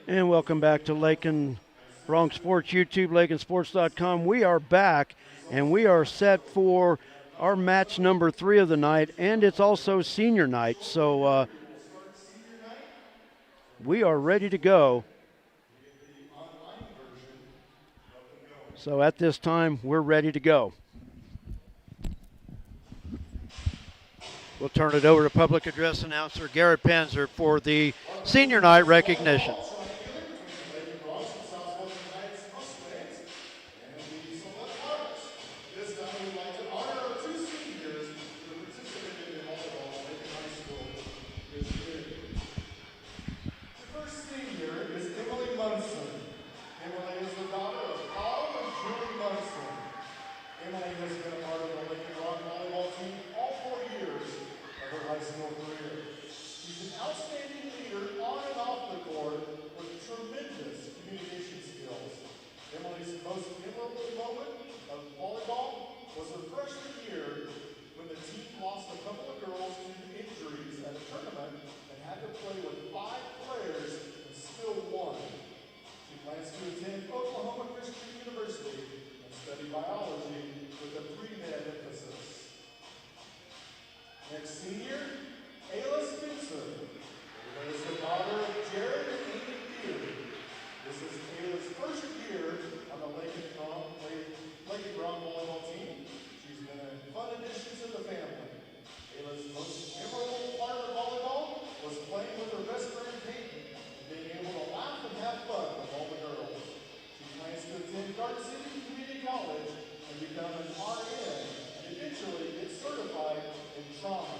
And welcome back to Lakin Bronx Sports YouTube, lakinsports.com. We are back, and we are set for our match number 3 of the night, and it's also senior night. So we are ready to go. So at this time, we're ready to go. We'll turn it over to public address announcer Garrett Panzer for the senior night recognition. Next senior, Ayla Spencer. Ayla is the daughter of Jared and Amy Beard. This is Ayla's first year on the Lakin Bronx volleyball team. She's been a fun addition to the family. Ayla's most memorable part of volleyball was playing with her best friend Peyton and being able to laugh and have fun with all the girls. She plans to attend Garden City Community College and become an RN and eventually get certified in trauma.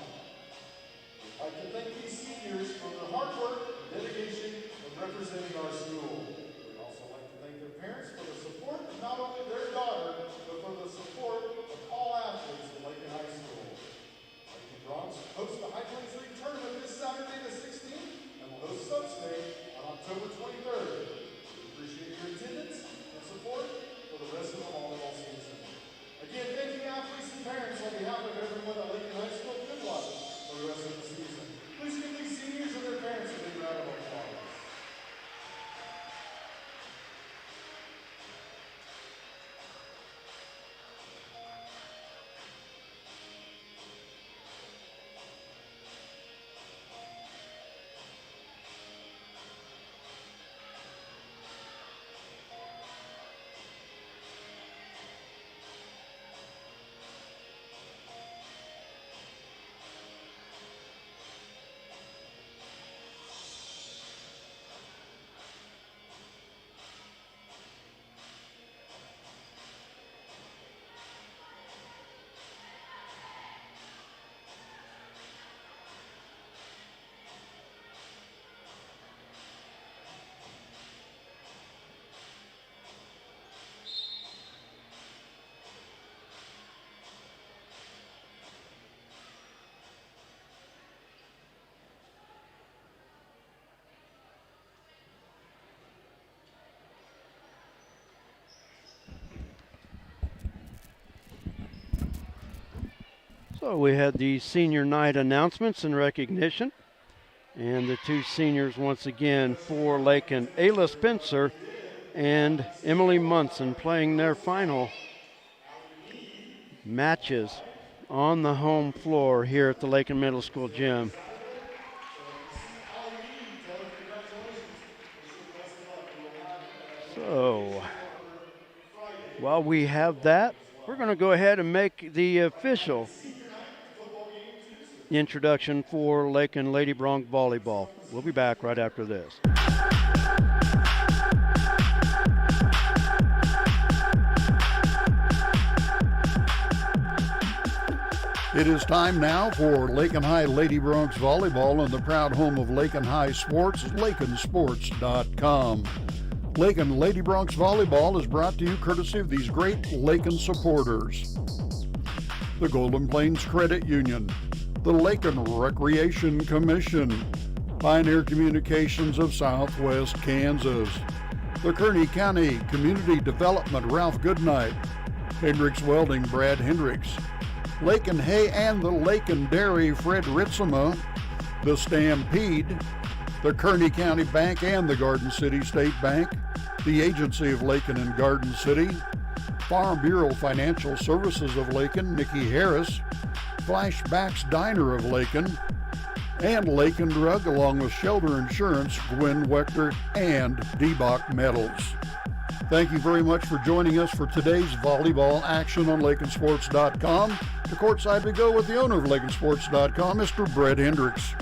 I'd like to thank these seniors for their hard work and dedication in representing our school. We'd also like to thank their parents for the support of not only their daughter, but for the support of all athletes at Lakin High School. Lakin Bronx hosts the High Plains League Tournament this Saturday the 16th and will host Sub-State on October 23rd. We appreciate your attendance and support for the rest of the volleyball season. Again, thank you athletes and parents on behalf of everyone at Lakin High School. Good luck for the rest of the season. Please give these seniors and their parents a big round of applause. So we had the senior night announcements and recognition. And the two seniors once again for Lakin, Ayla Spencer and Emily Munson, playing their final matches on the home floor here at the Lakin Middle School gym. So while we have that, we're going to go ahead and make the official introduction for Lakin Lady Bronx Volleyball. We'll be back right after this. It is time now for Lakin High Lady Bronx Volleyball, and the proud home of Lakin High Sports is lakinsports.com. Lakin Lady Bronx Volleyball is brought to you courtesy of these great Lakin supporters: the Golden Plains Credit Union, the Lakin Recreation Commission, Pioneer Communications of Southwest Kansas, the Kearney County Community Development Ralph Goodnight, Hendricks Welding Brad Hendricks, Lakin Hay and the Lakin Dairy Fred Ritzema, the Stampede, the Kearney County Bank and the Garden City State Bank, the Agency of Lakin and Garden City, Farm Bureau Financial Services of Lakin, Nikki Harris, Flashbacks Diner of Lakin, and Lakin Drug, along with Shelter Insurance, Gwen Wechter, and D-Bach Metals. Thank you very much for joining us for today's volleyball action on LakinSports.com. To courtside we go with the owner of LakinSports.com, Mr. Brett Hendricks.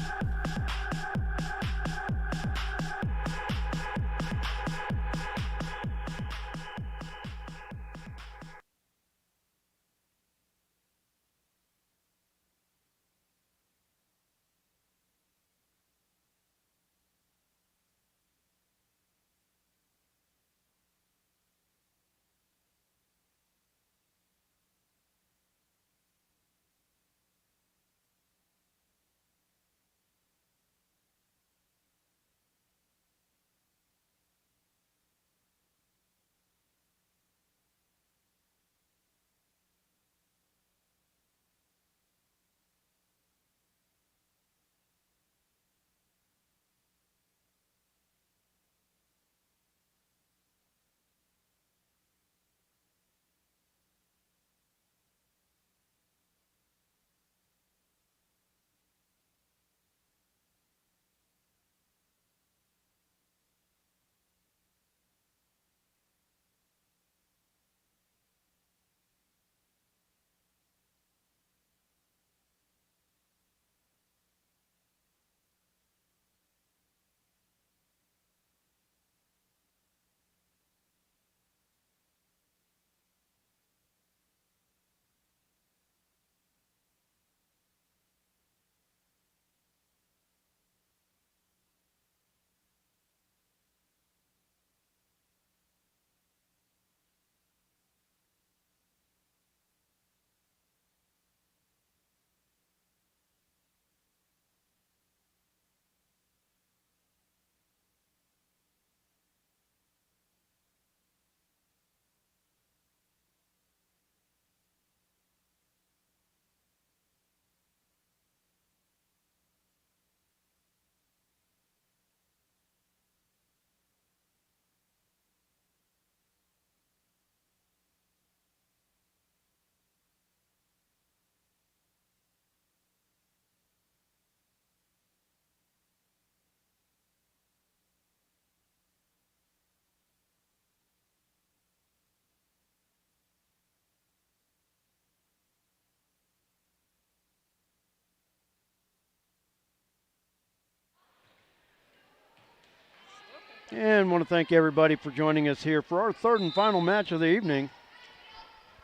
And want to thank everybody for joining us here for our third and final match of the evening.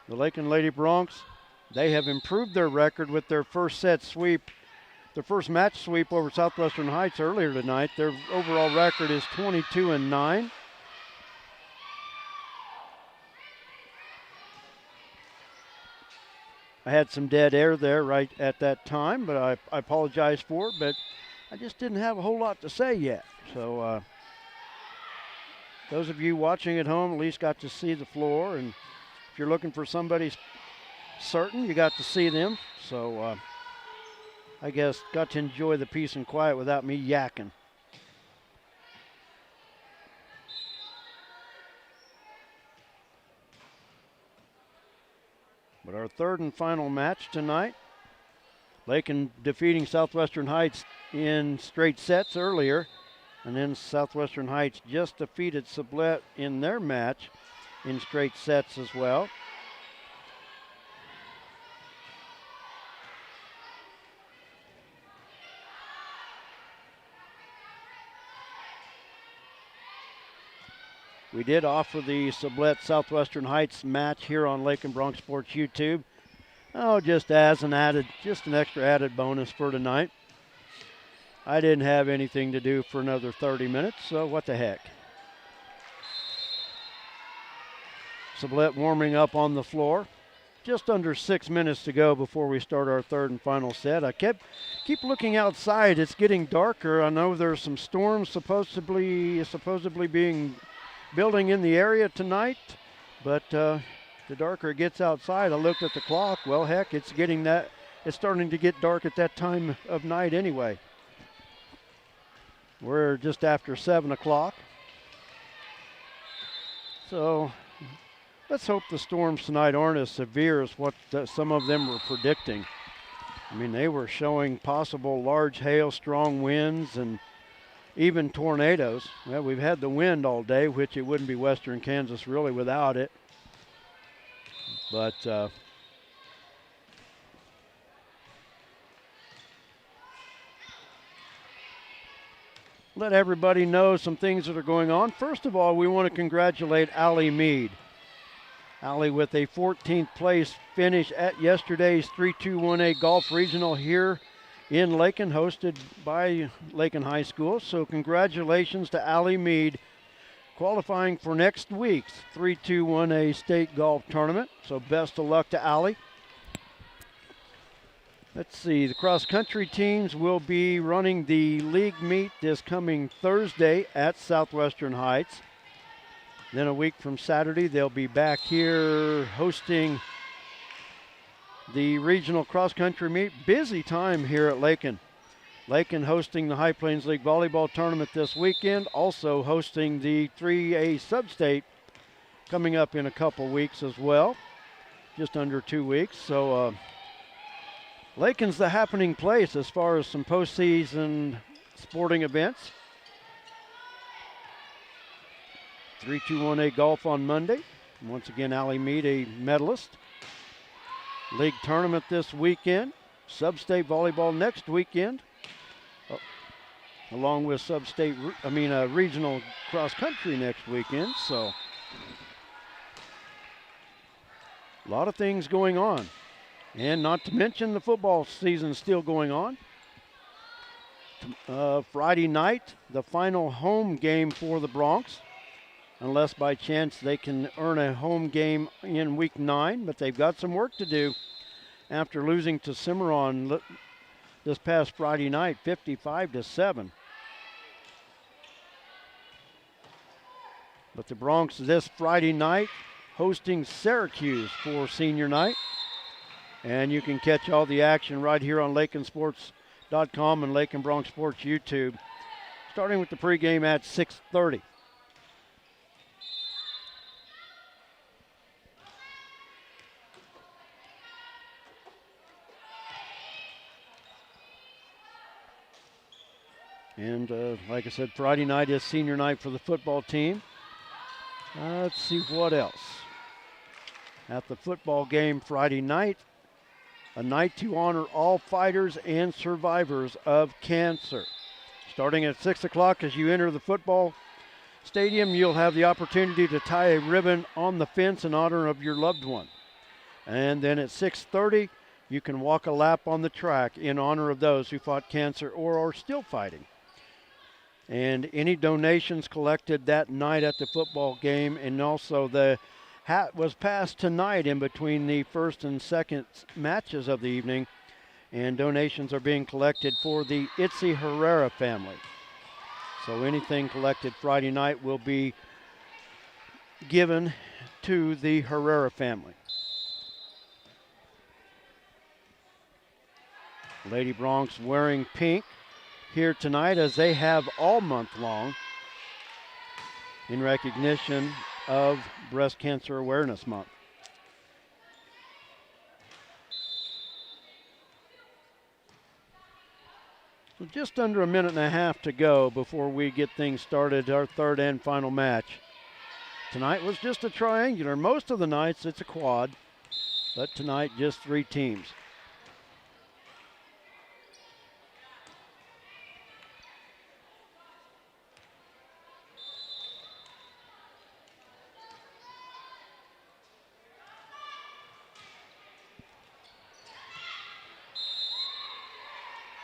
The Lakin Lady Broncs, they have improved their record with their first set sweep, their first match sweep over Southwestern Heights earlier tonight. Their overall record is 22-9. I had some dead air there right at that time, but I apologize for it, but I just didn't have a whole lot to say yet. So those of you watching at home at least got to see the floor, and if you're looking for somebody certain, you got to see them. So I guess got to enjoy the peace and quiet without me yakking. But our third and final match tonight, Lakin defeating Southwestern Heights in straight sets earlier, and then Southwestern Heights just defeated Sublette in their match in straight sets as well. We did offer the Sublette Southwestern Heights match here on Lakin Bronx Sports YouTube. Oh, just as an extra added bonus for tonight. I didn't have anything to do for another 30 minutes, so what the heck. Sublette warming up on the floor. Just under 6 minutes to go before we start our third and final set. I keep looking outside. It's getting darker. I know there's some storms supposedly building in the area tonight, but the darker it gets outside, I looked at the clock. Well, heck, it's starting to get dark at that time of night anyway. We're just after 7 o'clock. So let's hope the storms tonight aren't as severe as what some of them were predicting. I mean, they were showing possible large hail, strong winds, and even tornadoes. Well, we've had the wind all day, which it wouldn't be western Kansas really without it. But let everybody know some things that are going on. First of all, we want to congratulate Allie Mead. Allie with a 14th place finish at yesterday's 3-2-1A Golf Regional here in Lakin, hosted by Lakin High School. So congratulations to Allie Mead, qualifying for next week's 3-2-1A State Golf Tournament. So best of luck to Allie. Let's see, the cross-country teams will be running the league meet this coming Thursday at Southwestern Heights. Then a week from Saturday, they'll be back here hosting the regional cross-country meet. Busy time here at Lakin. Lakin hosting the High Plains League Volleyball Tournament this weekend, also hosting the 3A Sub-State coming up in a couple weeks as well, just under 2 weeks. So Lakin's the happening place as far as some postseason sporting events. 3-2-1A golf on Monday. Once again, Allie Mead, a medalist. League tournament this weekend. Sub-State volleyball next weekend. Along with regional cross-country next weekend. So a lot of things going on. And not to mention the football season still going on. Friday night, the final home game for the Broncs. Unless by chance they can earn a home game in week 9, but they've got some work to do after losing to Cimarron this past Friday night, 55-7. But the Broncs this Friday night hosting Syracuse for senior night. And you can catch all the action right here on LakinSports.com and Lakin Bronx Sports YouTube, starting with the pregame at 6:30. And like I said, Friday night is senior night for the football team. Let's see what else. At the football game Friday night, a night to honor all fighters and survivors of cancer. Starting at 6 o'clock as you enter the football stadium, you'll have the opportunity to tie a ribbon on the fence in honor of your loved one. And then at 6:30, you can walk a lap on the track in honor of those who fought cancer or are still fighting. And any donations collected that night at the football game, and also the hat was passed tonight in between the first and second matches of the evening, and donations are being collected for the Itzy Herrera family. So anything collected Friday night will be given to the Herrera family. Lady Broncs wearing pink here tonight, as they have all month long, in recognition of Breast Cancer Awareness Month. So just under a minute and a half to go before we get things started, our third and final match. Tonight was just a triangular. Most of the nights it's a quad, but tonight just 3 teams.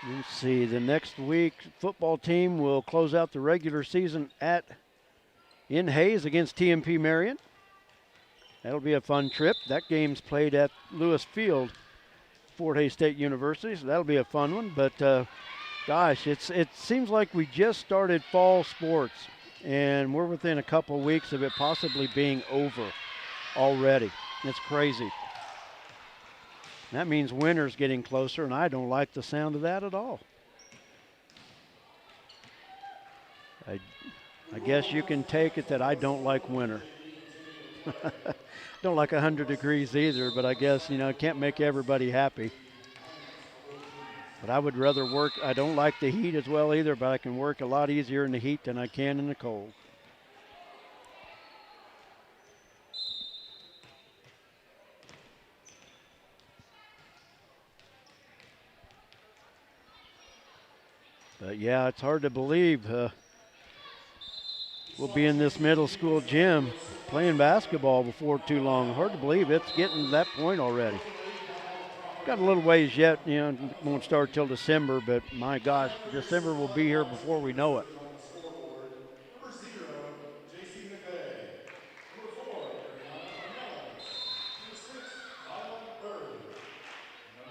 Let's see, the next week football team will close out the regular season in Hayes against TMP Marion. That'll be a fun trip. That game's played at Lewis Field, Fort Hays State University, so that'll be a fun one. But gosh, it seems like we just started fall sports, and we're within a couple weeks of it possibly being over already. It's crazy. That means winter's getting closer, and I don't like the sound of that at all. I guess you can take it that I don't like winter. Don't like 100 degrees either, but I guess, it can't make everybody happy. But I would rather work. I don't like the heat as well either, but I can work a lot easier in the heat than I can in the cold. But yeah, it's hard to believe we'll be in this middle school gym playing basketball before too long. Hard to believe it's getting to that point already. Got a little ways yet, it won't start till December, but my gosh, December will be here before we know it. Number 0, JC McVeigh. Number 4, Ariana Ornelas. Number 6, Lila Bird.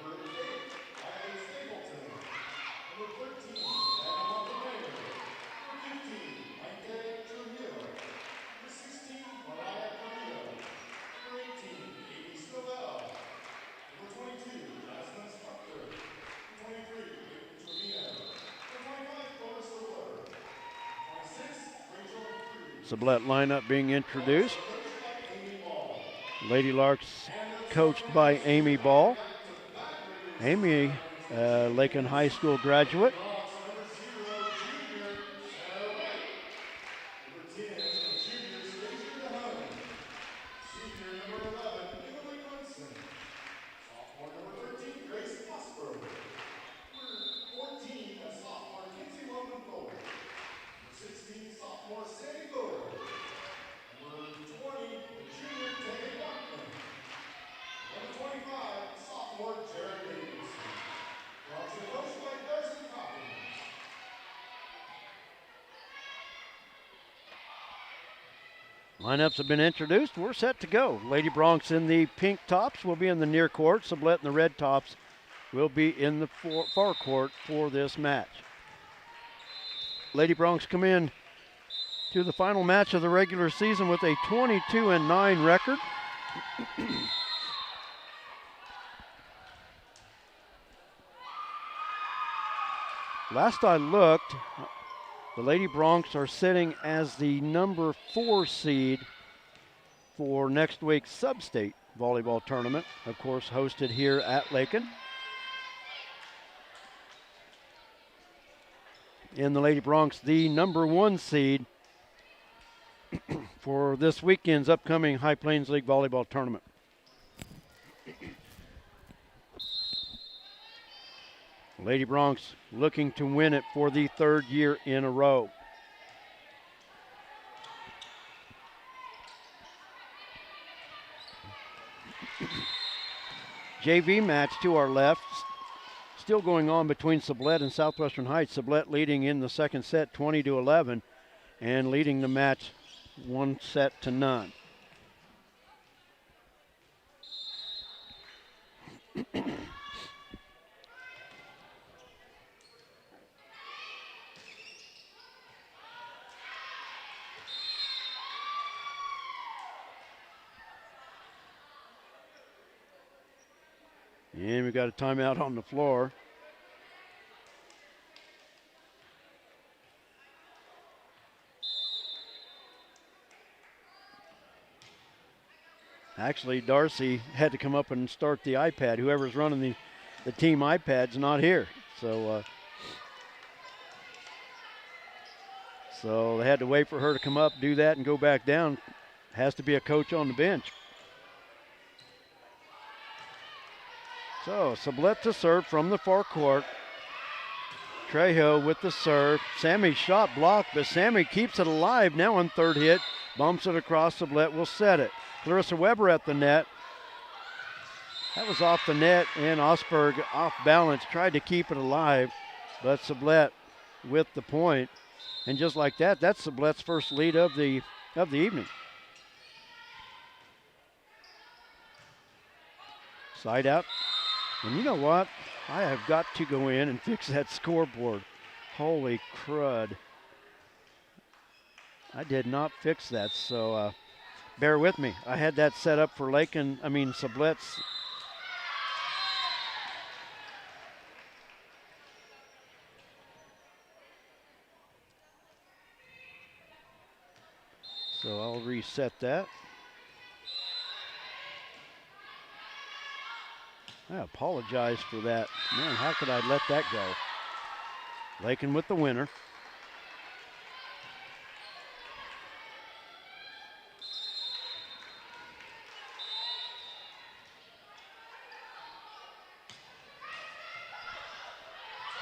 Number 8, Riley Stapleton. Number 13, Diana Montemayor. Number 15, Maite Trujillo. Number 16, Mariah Carrillo. Number 18, Amy Sublette. Number 22, Jasmine Structor. Number 23, Whitney Trevino. Number 25, Clarissa Wood. 26, Rachel Cruz. Sublette lineup being introduced. Lady Larks coached by Amy Ball. Amy, Lakin High School graduate. Number 0, junior, Sarah White. Number 10, junior, Stacia DeHone. Senior, number 11, Emily Munson. Sophomore, number 13, Grace Osberg. Number 14, sophomore, Kinsey Lowenthal. Number 16, sophomore, Sandy Fuller. Number 20, junior, Taylor Buckman. Number 25, sophomore, Jared Davidson. Bronx are coached by Darcy Coffin. Lineups have been introduced. We're set to go. Lady Bronx in the pink tops will be in the near court. Sublette in the red tops will be in the far court for this match. Lady Bronx come in to the final match of the regular season with a 22-9 record. Last I looked, the Lady Bronx are sitting as the number 4 seed for next week's sub-state volleyball tournament, of course hosted here at Lakin. And the Lady Bronx, the number 1 seed for this weekend's upcoming High Plains League volleyball tournament. Lady Bronx looking to win it for the 3rd year in a row. JV match to our left, still going on between Sublette and Southwestern Heights. Sublette leading in the second set 20-11 and leading the match 1-0. And we got a timeout on the floor. Actually, Darcy had to come up and start the iPad. Whoever's running the team iPad's not here. So they had to wait for her to come up, do that, and go back down. Has to be a coach on the bench. So Sublette to serve from the far court. Trejo with the serve. Sammy's shot blocked, but Sammy keeps it alive now on 3rd hit. Bumps it across. Sublette will set it. Clarissa Weber at the net. That was off the net, and Osberg off balance. Tried to keep it alive, but Sublette with the point. And just like that, that's Sublette's first lead of the evening. Side out. And you know what? I have got to go in and fix that scoreboard. Holy crud. I did not fix that, so bear with me. I had that set up for Sublette's. So I'll reset that. I apologize for that. Man, how could I let that go? Lakin with the winner.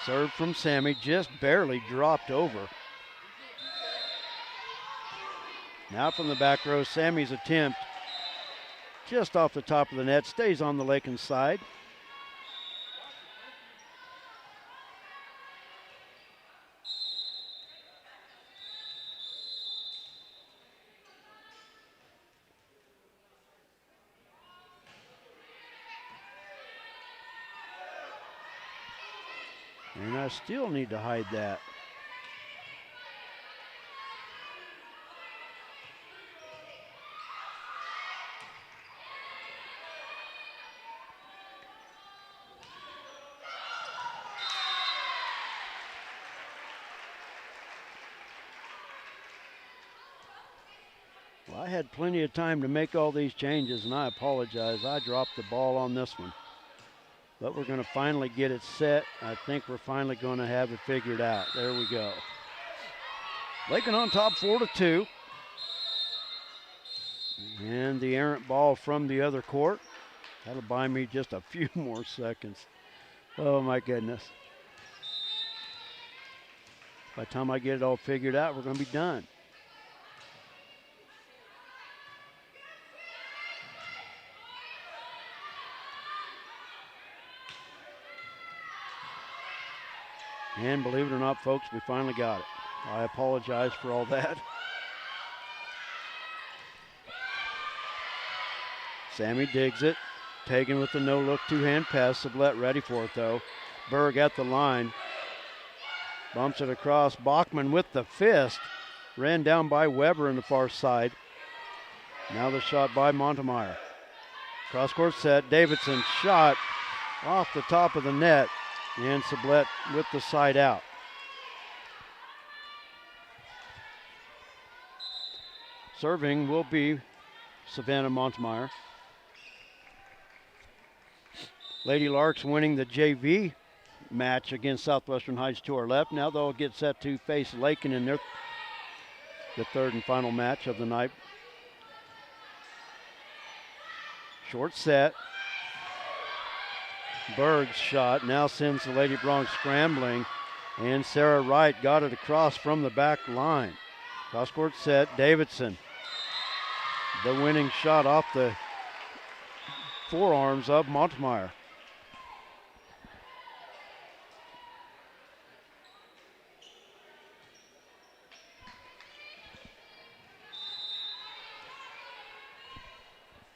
Serve from Sammy, just barely dropped over. Now from the back row, Sammy's attempt just off the top of the net, stays on the Lakin side. And I still need to hide that. Well, I had plenty of time to make all these changes, and I apologize. I dropped the ball on this one. But we're going to finally get it set. I think we're finally going to have it figured out. There we go. Lakin on top 4-2. And the errant ball from the other court. That'll buy me just a few more seconds. Oh my goodness. By the time I get it all figured out, we're going to be done. And believe it or not, folks, we finally got it. I apologize for all that. Sammy digs it. Taken with the no-look two-hand pass. Sublette ready for it, though. Berg at the line. Bumps it across. Bachman with the fist. Ran down by Weber in the far side. Now the shot by Montemeyer. Cross-court set. Davidson shot off the top of the net. And Sublette with the side out. Serving will be Savannah Montemeyer. Lady Larks winning the JV match against Southwestern Heights to our left. Now they'll get set to face Lakin in the third and final match of the night. Short set. Berg's shot now sends the Lady Bronx scrambling, and Sarah Wright got it across from the back line. Cross-court set, Davidson. The winning shot off the forearms of Montemeyer.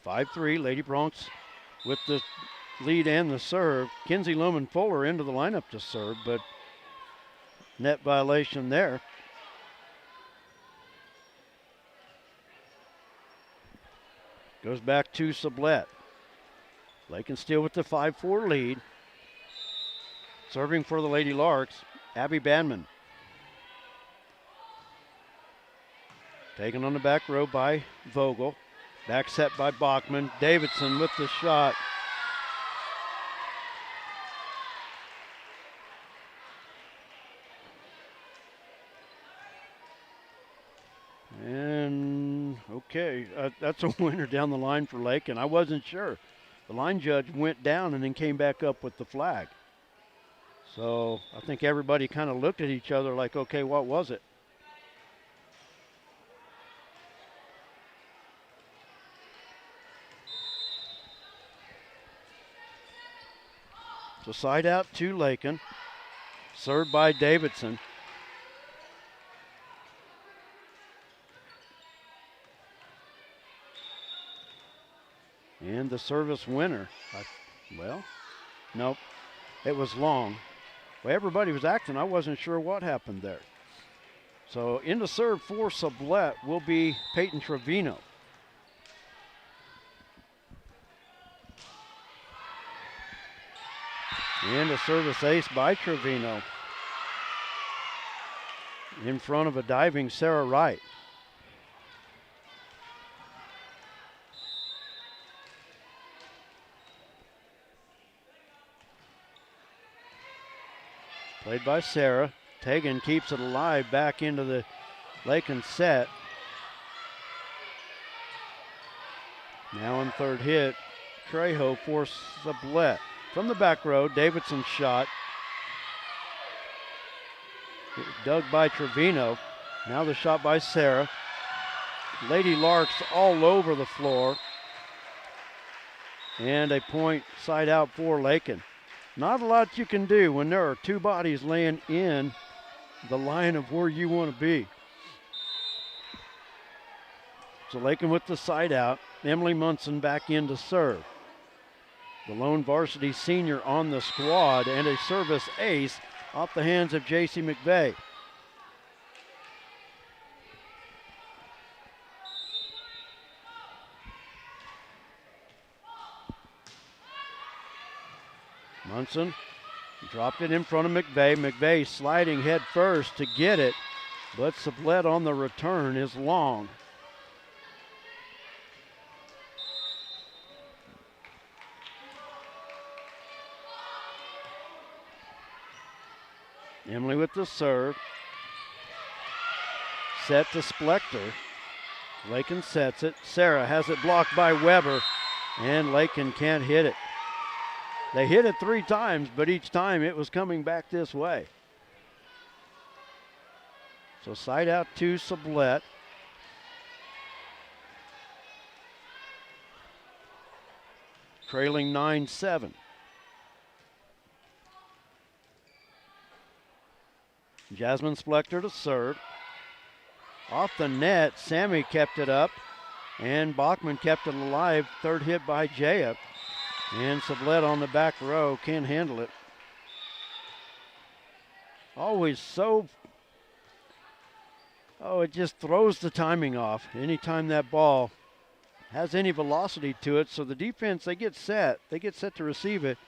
(5-3) Lady Bronx with the lead and the serve. Kinsey Lumen Fuller into the lineup to serve, but net violation there. Goes back to Sublette. Lakin still with the 5-4 lead. Serving for the Lady Larks, Abby Banman. Taken on the back row by Vogel. Back set by Bachman. Davidson with the shot. And okay, that's a winner down the line for Lakin. I wasn't sure. The line judge went down and then came back up with the flag. So I think everybody kind of looked at each other like, okay, what was it? So side out to Lakin. Served by Davidson. And the service winner, nope, it was long. Well, everybody was acting. I wasn't sure what happened there. So in the serve for Sublette will be Peyton Trevino. And a service ace by Trevino. In front of a diving Sarah Wright. Played by Sarah. Tegan keeps it alive back into the Lakin set. Now in third hit, Trejo for Sublette. From the back row, Davidson's shot. Dug by Trevino. Now the shot by Sarah. Lady Larks all over the floor. And a point side out for Lakin. Not a lot you can do when there are two bodies laying in the line of where you want to be. So Lakin with the side out. Emily Munson back in to serve. The lone varsity senior on the squad, and a service ace off the hands of J.C. McVeigh. Munson dropped it in front of McVeigh. McVeigh sliding head first to get it, but Sublette on the return is long. Emily with the serve. Set to Splector. Lakin sets it. Sarah has it blocked by Weber, and Lakin can't hit it. They hit it 3 times, but each time it was coming back this way. So side out to Sublette. Trailing 9-7. Jasmine Splector to serve. Off the net, Sammy kept it up, and Bachman kept it alive. Third hit by Jaya. And Sublette on the back row can't handle it. Always so, it just throws the timing off anytime that ball has any velocity to it. So the defense, they get set to receive it,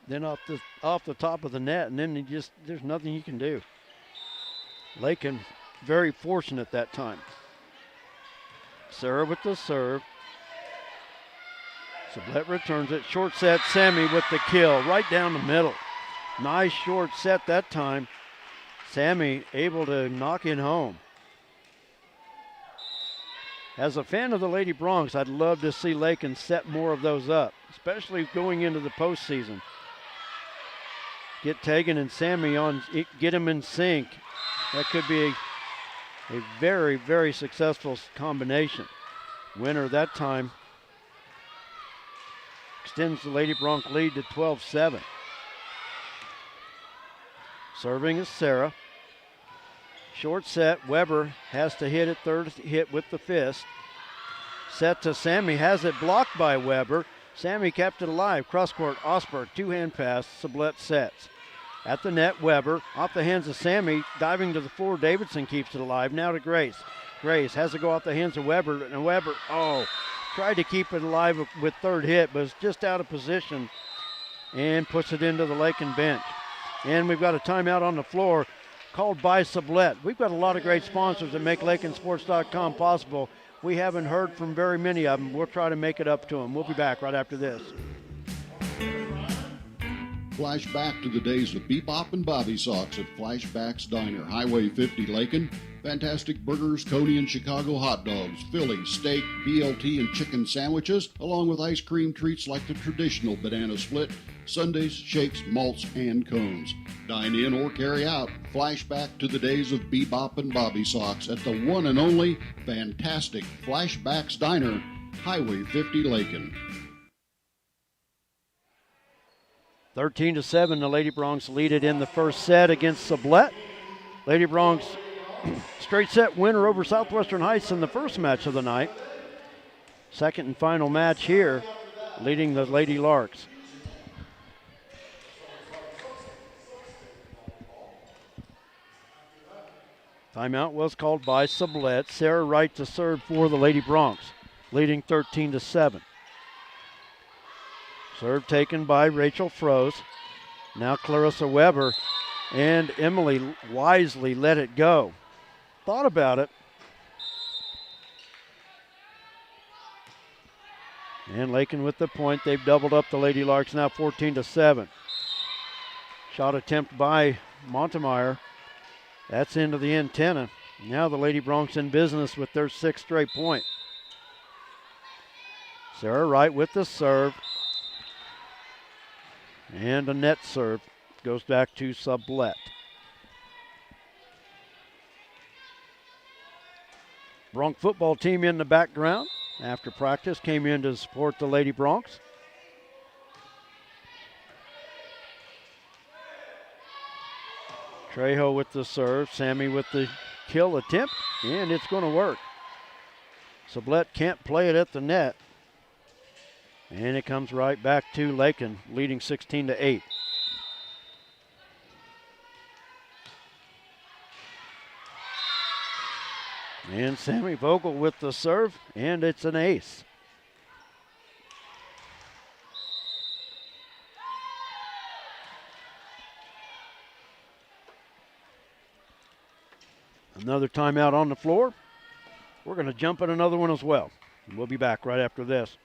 then off the top of the net, and then there's nothing you can do. Lakin very fortunate that time. Sarah with the serve. Sublette returns it. Short set, Sammy with the kill right down the middle. Nice short set that time. Sammy able to knock it home. As a fan of the Lady Bronx, I'd love to see Lakin set more of those up, especially going into the postseason. Get Tegan and Sammy on, get them in sync. That could be a very, very successful combination. Winner that time extends the Lady Bronx lead to 12-7. Serving is Sarah. Short set, Weber has to hit it, third hit with the fist. Set to Sammy, has it blocked by Weber. Sammy kept it alive. Cross court, Osberg, two-hand pass, Sublette sets. At the net, Weber, off the hands of Sammy, diving to the floor. Davidson keeps it alive. Now to Grace. Grace has to go off the hands of Weber, and Weber, tried to keep it alive with third hit, but is just out of position and puts it into the Lakin bench. And we've got a timeout on the floor called by Sublette. We've got a lot of great sponsors that make LakinSports.com possible. We haven't heard from very many of them. We'll try to make it up to them. We'll be back right after this. Flashback to the days of Bebop and Bobby Sox at Flashback's Diner, Highway 50, Lakin. Fantastic burgers, Coney and Chicago hot dogs, Philly, steak, BLT, and chicken sandwiches, along with ice cream treats like the traditional banana split, sundaes, shakes, malts, and cones. Dine in or carry out. Flashback to the days of Bebop and Bobby Sox at the one and only fantastic Flashback's Diner, Highway 50, Lakin. 13-7, the Lady Bronx lead it in the first set against Sublette. Lady Bronx straight set winner over Southwestern Heights in the first match of the night. Second and final match here, leading the Lady Larks. Timeout was called by Sublette. Sarah Wright to serve for the Lady Bronx, leading 13-7. Serve taken by Rachel Froese. Now Clarissa Weber, and Emily wisely let it go. Thought about it. And Lakin with the point. They've doubled up the Lady Larks, now 14-7. Shot attempt by Montemeyer. That's into the antenna. Now the Lady Broncs in business with their 6th straight point. Sarah Wright with the serve. And a net serve. Goes back to Sublette. Bronc football team in the background after practice came in to support the Lady Broncs. Trejo with the serve, Sammy with the kill attempt, and it's going to work. Sublette can't play it at the net. And it comes right back to Lakin, leading 16-8. And Sammy Vogel with the serve, and it's an ace. Another timeout on the floor. We're going to jump at another one as well. And we'll be back right after this.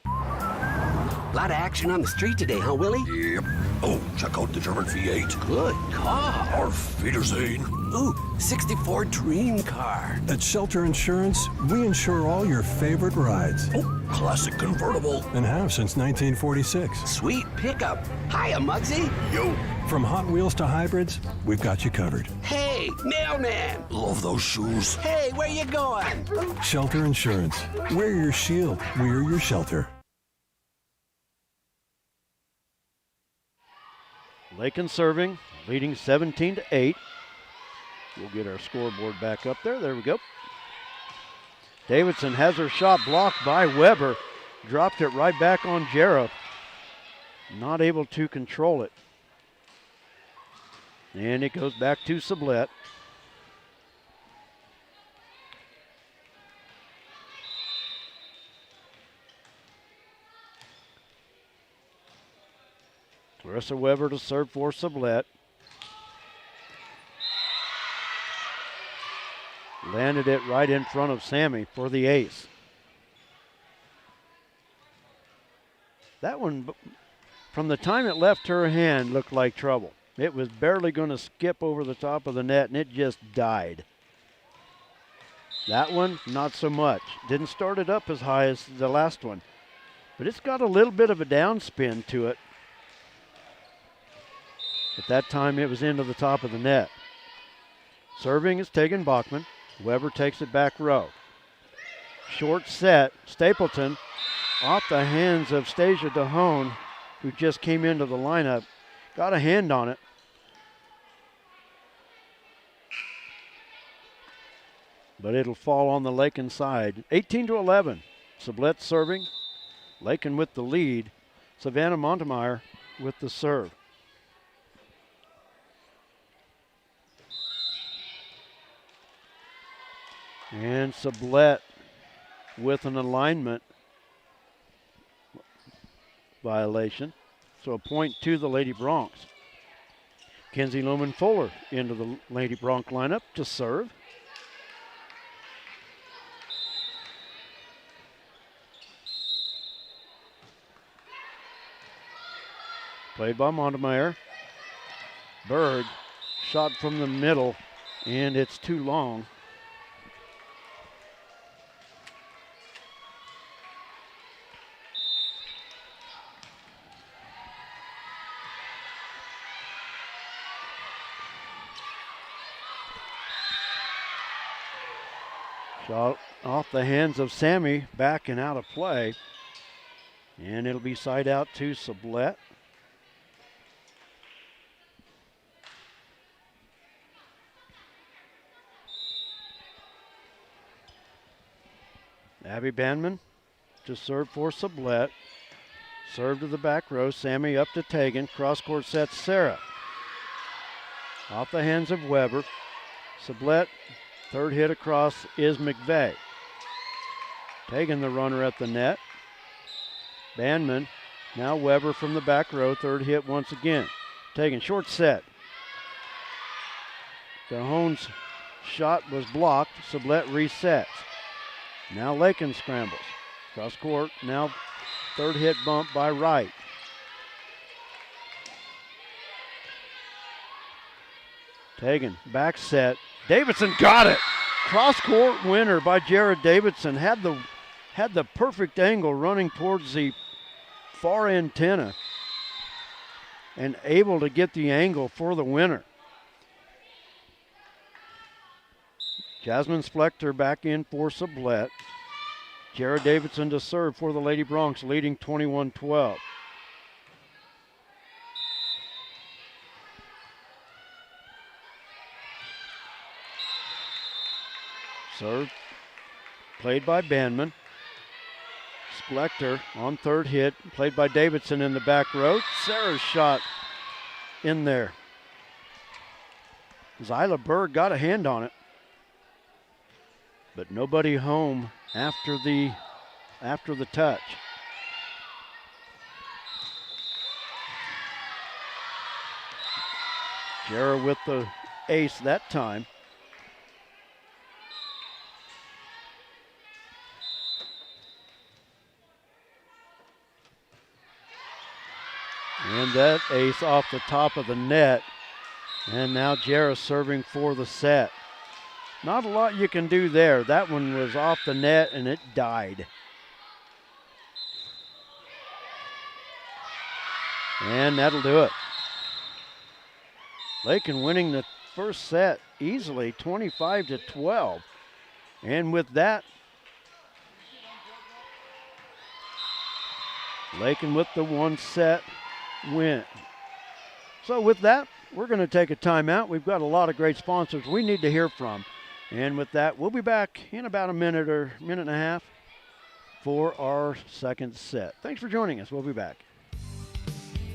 A lot of action on the street today, huh, Willie? Yep. Oh, check out the German V8. Good car. Auf Wiedersehen. Ooh, 64 dream car. At Shelter Insurance, we insure all your favorite rides. Oh, classic convertible. And have since 1946. Sweet pickup. Hiya, Muggsy. Yo. From Hot Wheels to hybrids, we've got you covered. Hey, mailman. Love those shoes. Hey, where you going? Shelter Insurance. We're your shield. We're your shelter. Lakin serving, leading 17-8. We'll get our scoreboard back up there. There we go. Davidson has her shot blocked by Weber. Dropped it right back on Jarrah. Not able to control it. And it goes back to Sublette. Clarissa Weber to serve for Sublette. Landed it right in front of Sammy for the ace. That one, from the time it left her hand, looked like trouble. It was barely going to skip over the top of the net, and it just died. That one, not so much. Didn't start it up as high as the last one, but it's got a little bit of a downspin to it. At that time, it was into the top of the net. Serving is Tegan Bachman. Weber takes it back row. Short set, Stapleton off the hands of Stasia DeHone, who just came into the lineup. Got a hand on it. But it'll fall on the Lakin side. 18-11. Sublette serving. Lakin with the lead. Savannah Montemeyer with the serve. And Sublette with an alignment violation. So a point to the Lady Broncs. Kenzie Lohman Fuller into the Lady Bronc lineup to serve. Played by Montemeyer. Berg, shot from the middle, and it's too long. Shot off the hands of Sammy, back and out of play. And it'll be side out to Sublette. Abby Bandman to serve for Sublette. Serve to the back row. Sammy up to Tegan. Cross court sets Sarah. Off the hands of Weber. Sublette. Third hit across is McVeigh. Tegan the runner at the net. Bandman. Now Weber from the back row. Third hit once again. Tegan short set. DeHone's shot was blocked. Sublette resets. Now Lakin scrambles. Cross court. Now third hit bump by Wright. Tegan, back set. Davidson got it. Cross-court winner by Jared Davidson. Had the perfect angle running towards the far antenna and able to get the angle for the winner. Jasmine Splector back in for Sublette. Jared Davidson to serve for the Lady Bronx, leading 21-12. Serve played by Bandman. Splector on third hit, played by Davidson in the back row. Sarah's shot in there. Zyla Berg got a hand on it, but nobody home after the touch. Jara with the ace that time. And that ace off the top of the net. And now Jara serving for the set. Not a lot you can do there. That one was off the net and it died. And that'll do it. Lakin winning the first set easily, 25-12. And with that, Lakin with the one set win. So with that, we're going to take a timeout. We've got a lot of great sponsors we need to hear from. And with that, we'll be back in about a minute or minute and a half for our second set. Thanks for joining us. We'll be back.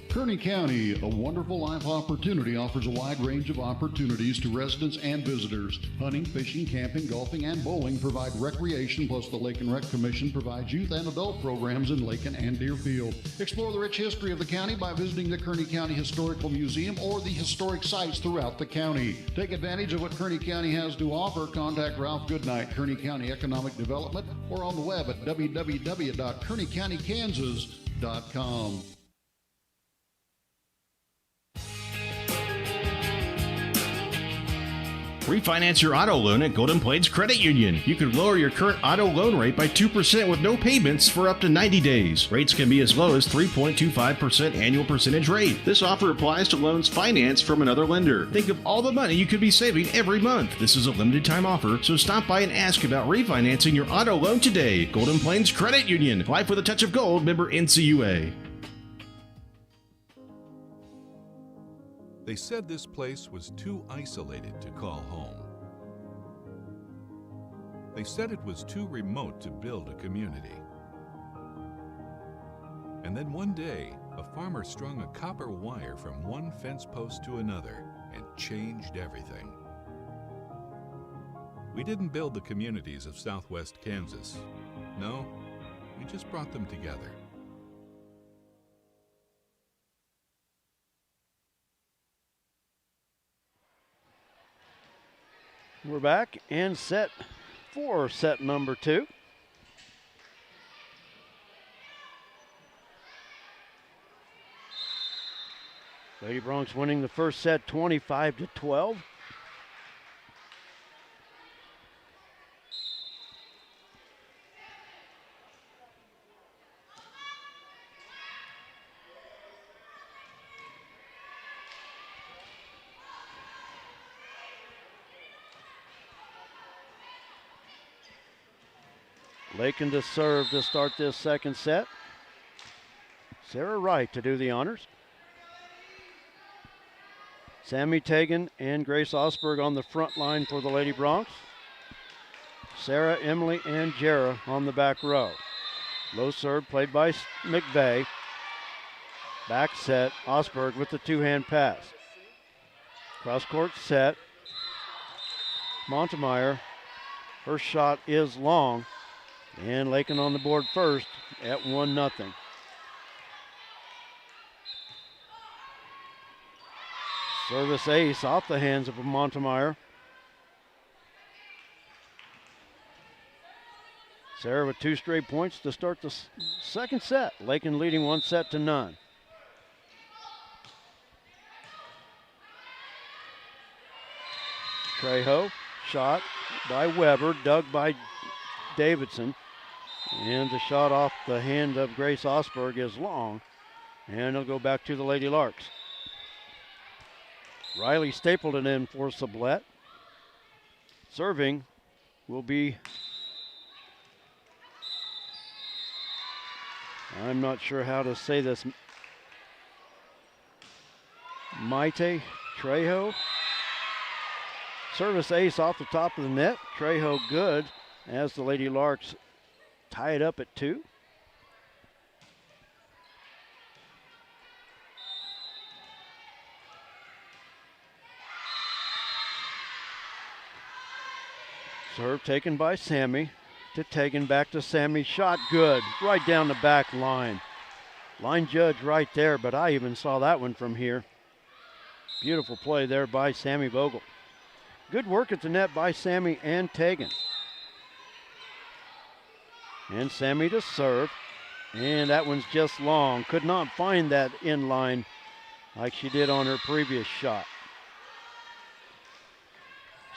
Kearney County, a wonderful life opportunity, offers a wide range of opportunities to residents and visitors. Hunting, fishing, camping, golfing, and bowling provide recreation, plus the Lake and Rec Commission provides youth and adult programs in Lakin and Deerfield. Explore the rich history of the county by visiting the Kearney County Historical Museum or the historic sites throughout the county. Take advantage of what Kearney County has to offer. Contact Ralph Goodnight, Kearney County Economic Development, or on the web at www.kearneycountykansas.com. Refinance your auto loan at Golden Plains Credit Union. You could lower your current auto loan rate by 2% with no payments for up to 90 days. Rates can be as low as 3.25% annual percentage rate. This offer applies to loans financed from another lender. Think of all the money you could be saving every month. This is a limited time offer, so stop by and ask about refinancing your auto loan today. Golden Plains Credit Union. Life with a touch of gold. Member NCUA. They said this place was too isolated to call home. They said it was too remote to build a community. And then one day, a farmer strung a copper wire from one fence post to another and changed everything. We didn't build the communities of Southwest Kansas. No, we just brought them together. We're back and set for set number 2. Lady Bronx winning the first set 25-12. Lakin to serve to start this second set. Sarah Wright to do the honors. Sammy Tegan and Grace Osberg on the front line for the Lady Bronx. Sarah, Emily, and Jara on the back row. Low serve played by McVeigh. Back set, Osberg with the two-hand pass. Cross court set. Montemeyer, her shot is long. And Lakin on the board first at 1-0. Service ace off the hands of Montemeyer. Sarah with 2 straight points to start the second set. Lakin leading 1-0. Trejo, shot by Weber, dug by Davidson. And the shot off the hand of Grace Osberg is long. And it'll go back to the Lady Larks. Riley Stapleton in for Sublette. Serving will be, I'm not sure how to say this, Maite Trejo. Service ace off the top of the net. Trejo good as the Lady Larks tie it up at 2. Serve taken by Sammy to Tegan, back to Sammy. Shot good, right down the back line. Line judge right there, but I even saw that one from here. Beautiful play there by Sammy Vogel. Good work at the net by Sammy and Tegan. And Sammy to serve. And that one's just long. Could not find that in line like she did on her previous shot.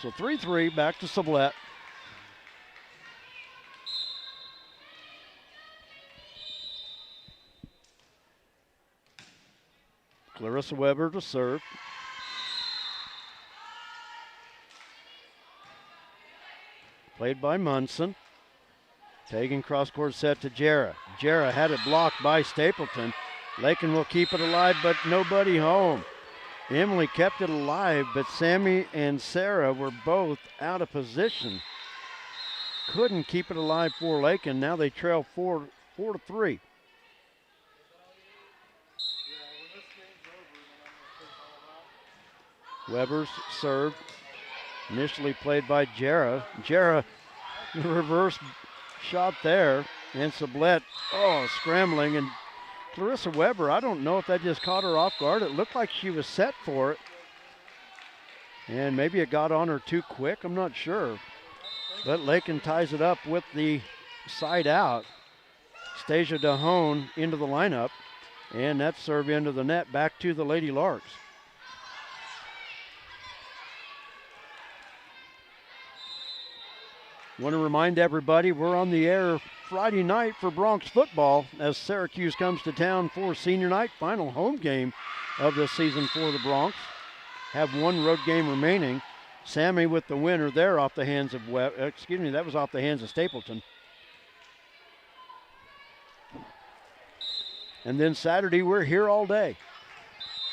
So 3-3 back to Sublette. Clarissa Weber to serve. Played by Munson. Taking cross-court set to Jarrah. Jarrah had it blocked by Stapleton. Lakin will keep it alive, but nobody home. Emily kept it alive, but Sammy and Sarah were both out of position. Couldn't keep it alive for Lakin. Now they trail 4-3. Weber's serve, initially played by Jarrah. Jarrah, reverse shot there, and Sublette, scrambling. And Clarissa Weber, I don't know if that just caught her off guard. It looked like she was set for it. And maybe it got on her too quick, I'm not sure. But Lakin ties it up with the side out. Stasia DeHone into the lineup, and that serve into the net, back to the Lady Larks. Want to remind everybody we're on the air Friday night for Bronx football as Syracuse comes to town for senior night, final home game of the season for the Bronx. Have one road game remaining. Sammy with the winner there off the hands of that was off the hands of Stapleton. And then Saturday we're here all day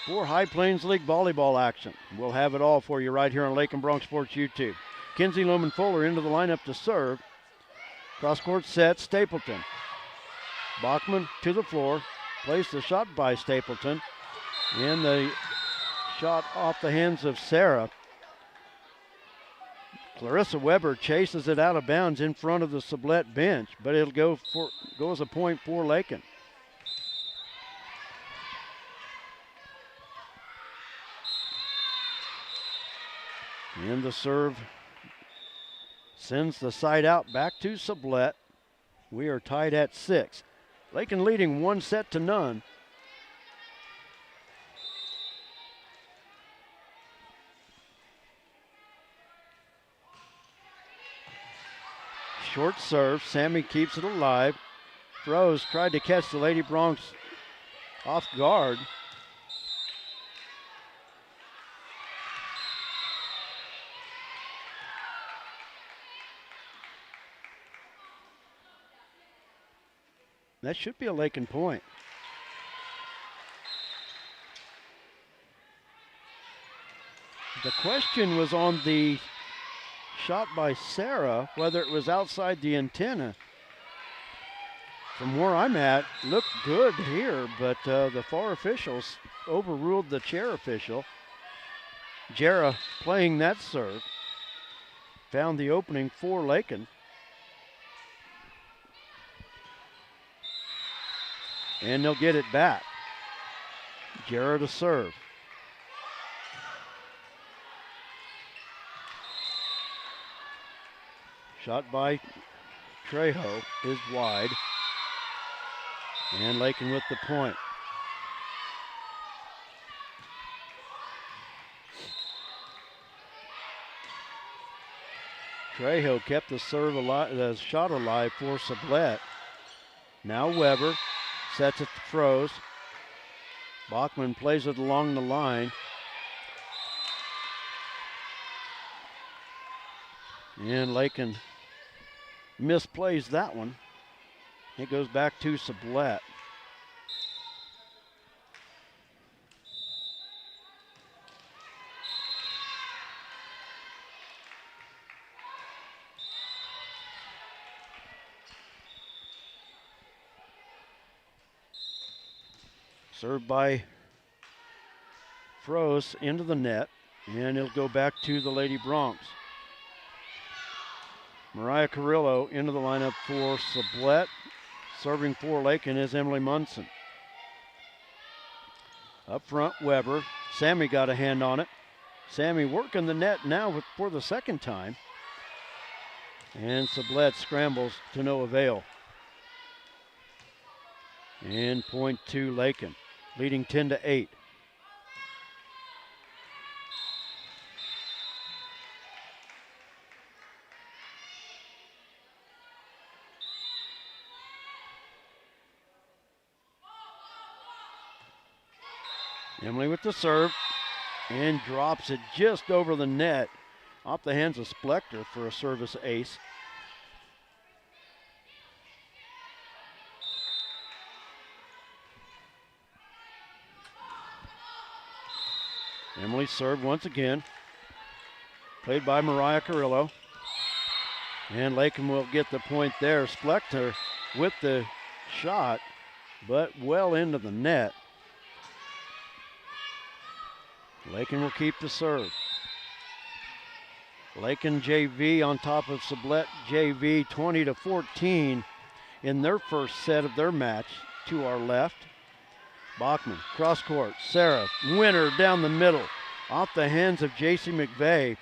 for High Plains League volleyball action. We'll have it all for you right here on Lakin Bronx Sports YouTube. Kinsey Lohman Fuller into the lineup to serve. Cross-court set, Stapleton. Bachman to the floor. Plays the shot by Stapleton. And the shot off the hands of Sarah. Clarissa Weber chases it out of bounds in front of the Sublette bench, but it'll go as a point for Lakin. And the serve sends the side out back to Sublette. We are tied at 6. Lakin leading 1-0. Short serve. Sammy keeps it alive. Throws, tried to catch the Lady Bronx off guard. That should be a Lakin point. The question was on the shot by Sarah, whether it was outside the antenna. From where I'm at, looked good here, but the FAR officials overruled the chair official. Jarrah playing that serve. Found the opening for Lakin. And they'll get it back. Jarrah to serve. Shot by Trejo is wide. And Lakin with the point. Trejo kept the serve alive, the shot alive for Sublette. Now Weber sets it to Froze. Bachman plays it along the line. And Lakin misplays that one. It goes back to Sublette. Served by Froze into the net, and it'll go back to the Lady Bronx. Mariah Carrillo into the lineup for Sublette. Serving for Lakin is Emily Munson. Up front, Weber. Sammy got a hand on it. Sammy working the net now for the second time. And Sublette scrambles to no avail. And point to Lakin, leading 10-8. Emily with the serve and drops it just over the net off the hands of Splector for a service ace. Emily served once again, played by Mariah Carrillo. And Lakin will get the point there. Splector with the shot, but well into the net. Lakin will keep the serve. Lakin JV on top of Sublette JV, 20-14 in their first set of their match. To our left, Bachman, cross court, Sarah, winner down the middle, off the hands of J.C. McVeigh.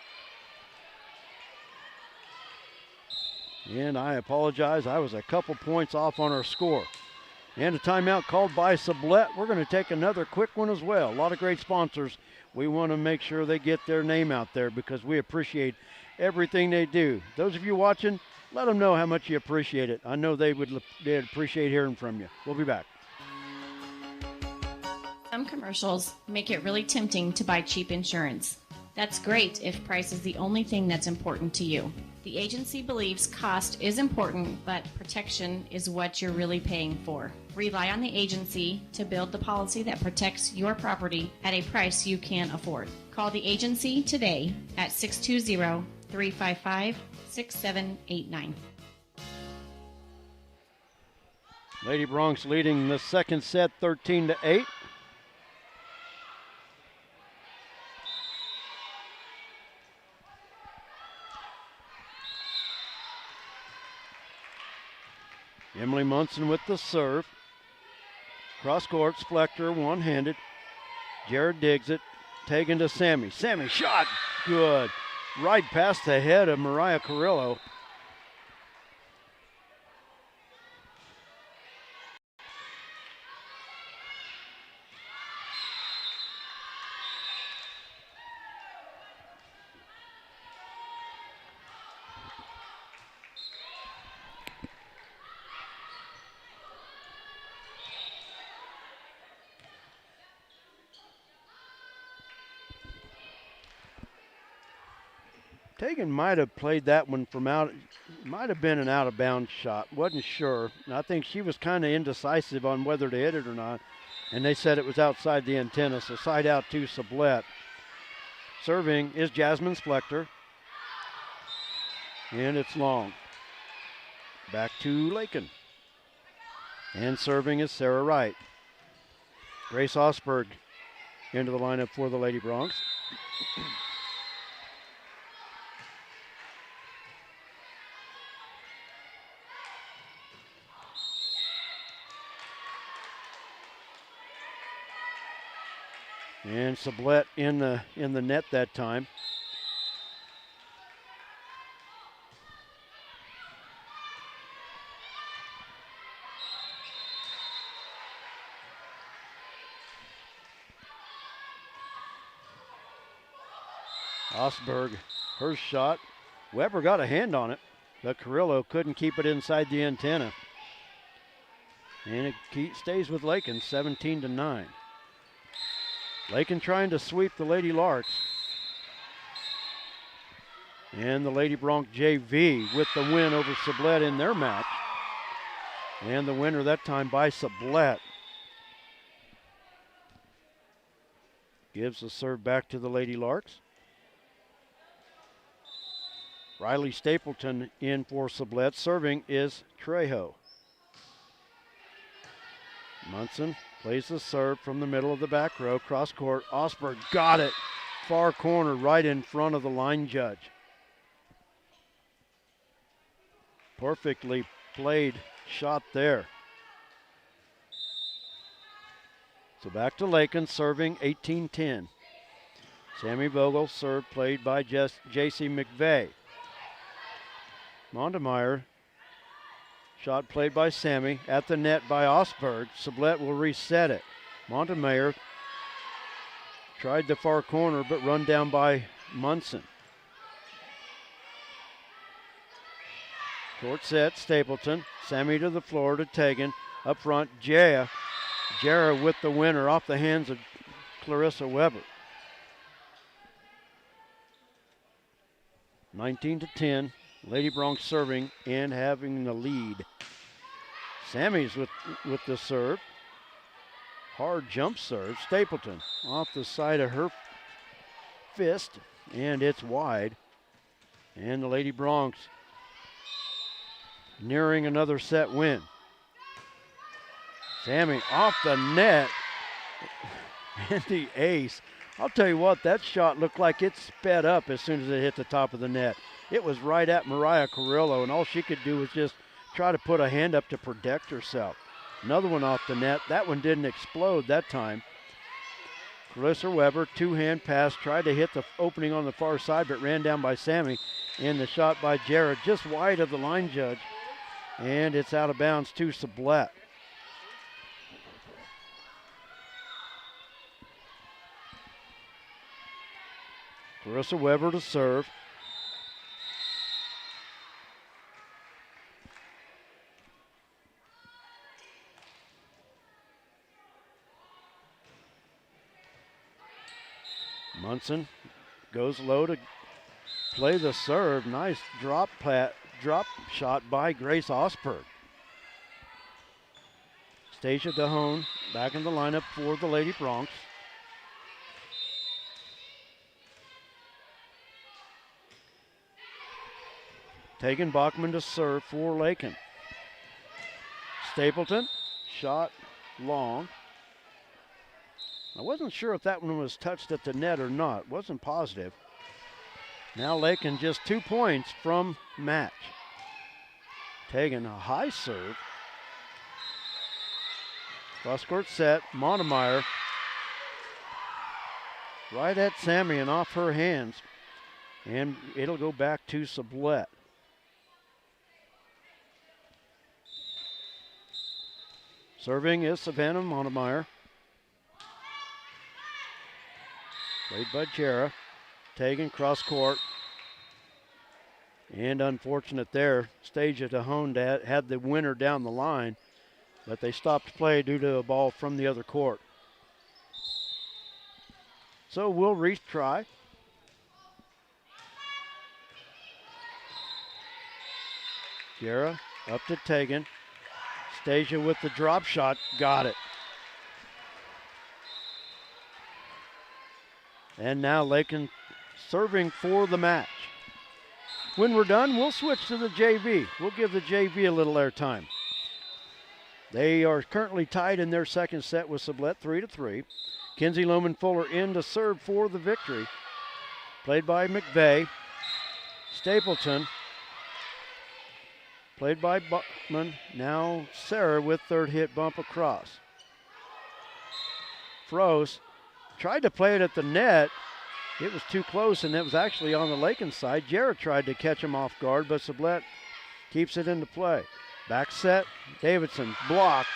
And I apologize, I was a couple points off on our score. And a timeout called by Sublette. We're going to take another quick one as well. A lot of great sponsors. We want to make sure they get their name out there because we appreciate everything they do. Those of you watching, let them know how much you appreciate it. I know they'd appreciate hearing from you. We'll be back. Some commercials make it really tempting to buy cheap insurance. That's great if price is the only thing that's important to you. The agency believes cost is important, but protection is what you're really paying for. Rely on the agency to build the policy that protects your property at a price you can afford. Call the agency today at 620-355-6789. Lady Bronx leading the second set 13-8. Emily Munson with the serve. Cross court, Splector one-handed. Jared digs it. Taken to Sammy. Sammy shot. Good. Right past the head of Mariah Carrillo. Tegan might have played that one from out, might have been an out-of-bounds shot. Wasn't sure. And I think she was kind of indecisive on whether to hit it or not. And they said it was outside the antenna, so side out to Sublette. Serving is Jasmine Splector. And it's long. Back to Lakin. And serving is Sarah Wright. Grace Osberg into the lineup for the Lady Bronx. And Sublette in the net that time. Osberg, her shot Weber got a hand on it, but Carrillo couldn't keep it inside the antenna. And it stays with Lakin, 17-9. Lakin trying to sweep the Lady Larks. And the Lady Bronc JV with the win over Sublette in their match. And the winner that time by Sublette. Gives the serve back to the Lady Larks. Riley Stapleton in for Sublette. Serving is Trejo. Munson plays the serve from the middle of the back row. Cross court. Osberg got it. Far corner right in front of the line judge. Perfectly played shot there. So back to Lakin, serving 18-10. Sammy Vogel, serve played by J.C. McVeigh. Montemeyer, shot played by Sammy, at the net by Osberg. Sublette will reset it. Montemeyer tried the far corner, but run down by Munson. Short set, Stapleton. Sammy to the floor to Tegan. Up front, Jaya. Jara with the winner off the hands of Clarissa Weber. 19-10. Lady Bronx serving and having the lead. Sammy's with the serve. Hard jump serve. Stapleton off the side of her fist, and it's wide. And the Lady Bronx nearing another set win. Sammy off the net, and the ace. I'll tell you what, that shot looked like it sped up as soon as it hit the top of the net. It was right at Mariah Carrillo, and all she could do was just try to put a hand up to protect herself. Another one off the net. That one didn't explode that time. Clarissa Weber, two-hand pass, tried to hit the opening on the far side, but ran down by Sammy. And the shot by Jarrett just wide of the line judge. And it's out of bounds to Sublette. Clarissa Weber to serve. Munson goes low to play the serve. Nice drop shot by Grace Osberg. Stacia DeHone back in the lineup for the Lady Bronx. Tegan Bachman to serve for Lakin. Stapleton, shot long. I wasn't sure if that one was touched at the net or not. Wasn't positive. Now Lakin just 2 points from match. Tegan, a high serve. Cross-court set, Montemeyer. Right at Sammy and off her hands. And it'll go back to Sublette. Serving is Savannah Montemeyer. Played by Jara. Tegan cross court. And unfortunate there. Stacia DeHone had the winner down the line, but they stopped play due to a ball from the other court. So we'll retry. Jara up to Tegan. Stacia with the drop shot, got it. And now Lakin serving for the match. When we're done, we'll switch to the JV. We'll give the JV a little airtime. They are currently tied in their second set with Sublette 3-3. Kinsey Lohman Fuller in to serve for the victory. Played by McVeigh. Stapleton. Played by Buckman. Now Sarah with third hit bump across. Froese tried to play it at the net. It was too close, and it was actually on the Lakin side. Jarrett tried to catch him off guard, but Sublette keeps it into play. Back set, Davidson blocked.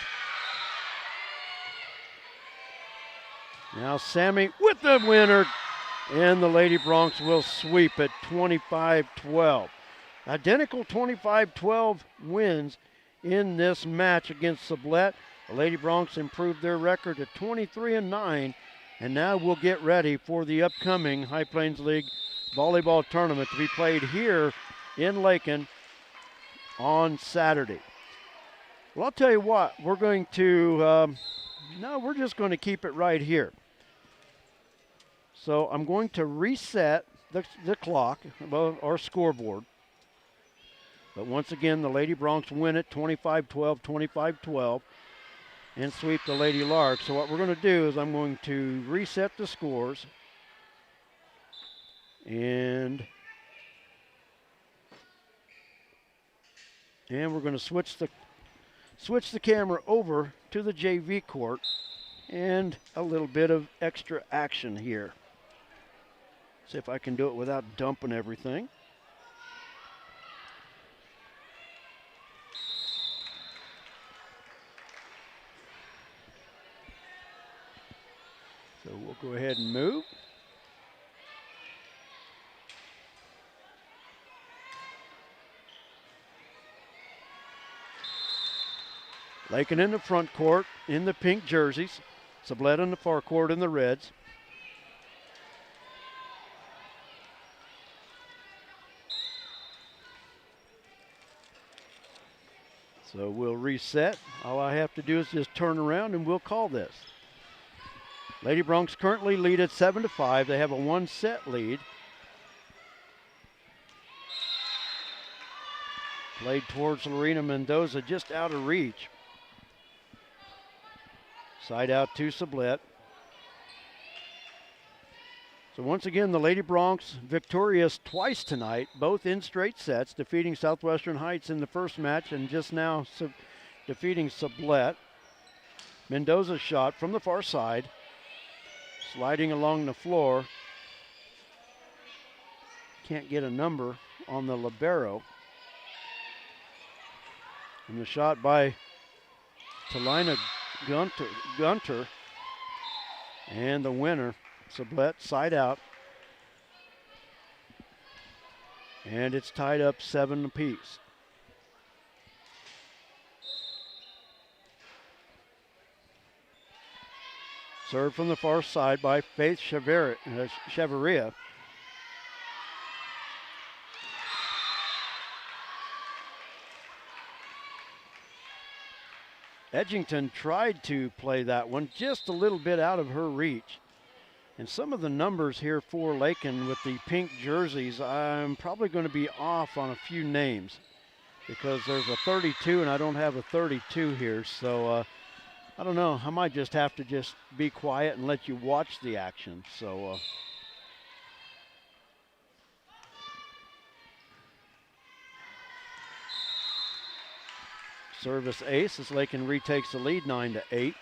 Now Sammy with the winner. And the Lady Broncs will sweep at 25-12. Identical 25-12 wins in this match against Sublette. The Lady Broncs improved their record to 23-9, and now we'll get ready for the upcoming High Plains League volleyball tournament to be played here in Lakin on Saturday. Well, I'll tell you what, we're going to, we're just going to keep it right here. So I'm going to reset the clock, our scoreboard. But once again, the Lady Broncs win it 25-12, 25-12, and sweep the Lady Larks. So what we're going to do is I'm going to reset the scores. And we're going to switch the camera over to the JV court and a little bit of extra action here. See if I can do it without dumping everything. So we'll go ahead and move. Lakin in the front court in the pink jerseys. Sublette in the far court in the reds. So we'll reset. All I have to do is just turn around and we'll call this. Lady Broncs currently lead at 7-5. They have a 1-set lead. Played towards Lorena Mendoza, just out of reach. Side out to Sublette. So once again, the Lady Broncs victorious twice tonight, both in straight sets, defeating Southwestern Heights in the first match and just now defeating Sublette. Mendoza's shot from the far side, sliding along the floor. Can't get a number on the libero. And the shot by Talina Gunter. And the winner, Sublette, side out. And it's tied up 7 apiece. Served from the far side by Faith Chavarria. Edgington tried to play that one just a little bit out of her reach. And some of the numbers here for Lakin with the pink jerseys, I'm probably going to be off on a few names because there's a 32 and I don't have a 32 here. So I don't know. I might just have to just be quiet and let you watch the action. So service ace as Lakin retakes the lead 9-8.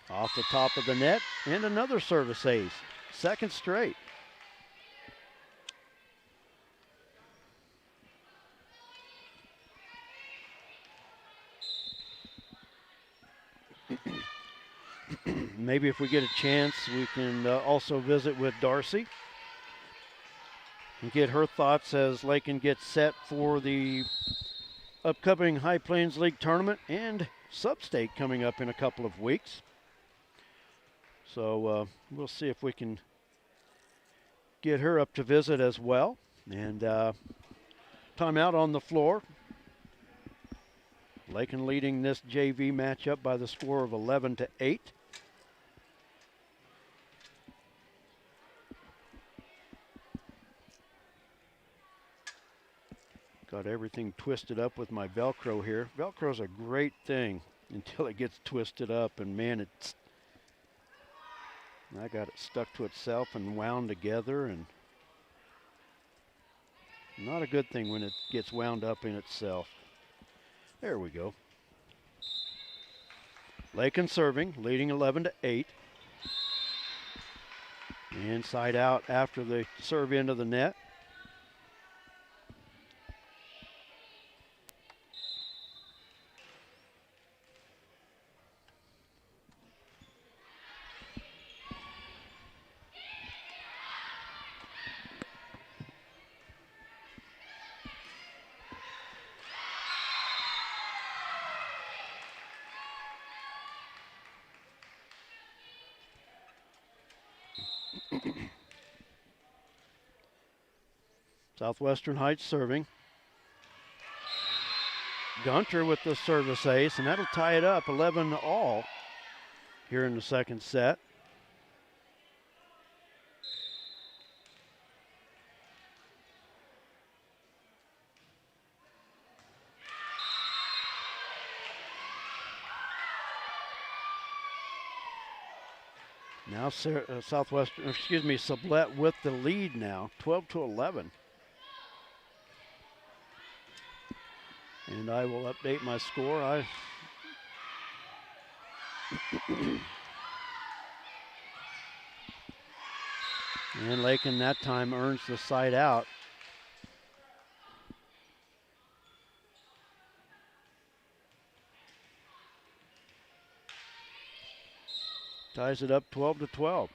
Off the top of the net and another service ace, second straight. Maybe if we get a chance, we can also visit with Darcy and get her thoughts as Lakin gets set for the upcoming High Plains League tournament and Sub-State coming up in a couple of weeks. So we'll see if we can get her up to visit as well. And timeout on the floor. Lakin leading this JV matchup by the score of 11-8. Got everything twisted up with my Velcro here. Velcro's a great thing until it gets twisted up, and man, I got it stuck to itself and wound together, and not a good thing when it gets wound up in itself. There we go. Lakin serving, leading 11-8. Inside out after the serve into the net. Southwestern Heights serving. Gunter with the service ace, and that'll tie it up 11-all here in the second set. Now Sublette with the lead now, 12-11. And I will update my score. And Lakin that time earns the side out. Ties it up 12-12.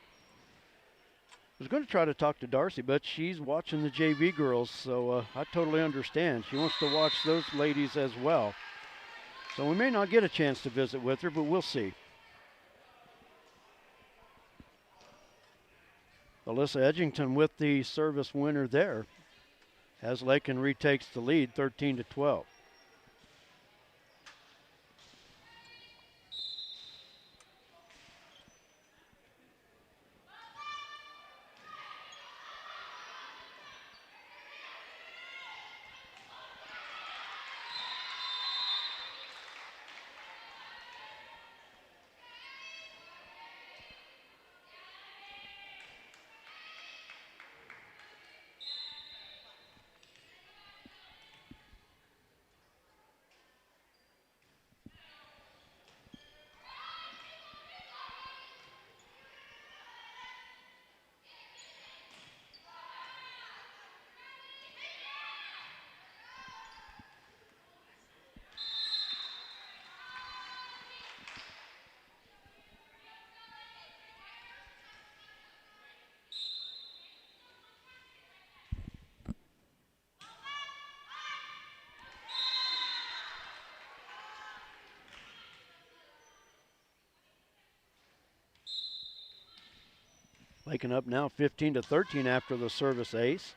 I was going to try to talk to Darcy, but she's watching the JV girls, so I totally understand. She wants to watch those ladies as well. So we may not get a chance to visit with her, but we'll see. Alyssa Edgington with the service winner there as Lakin retakes the lead 13-12. Lakin up now 15-13 after the service ace.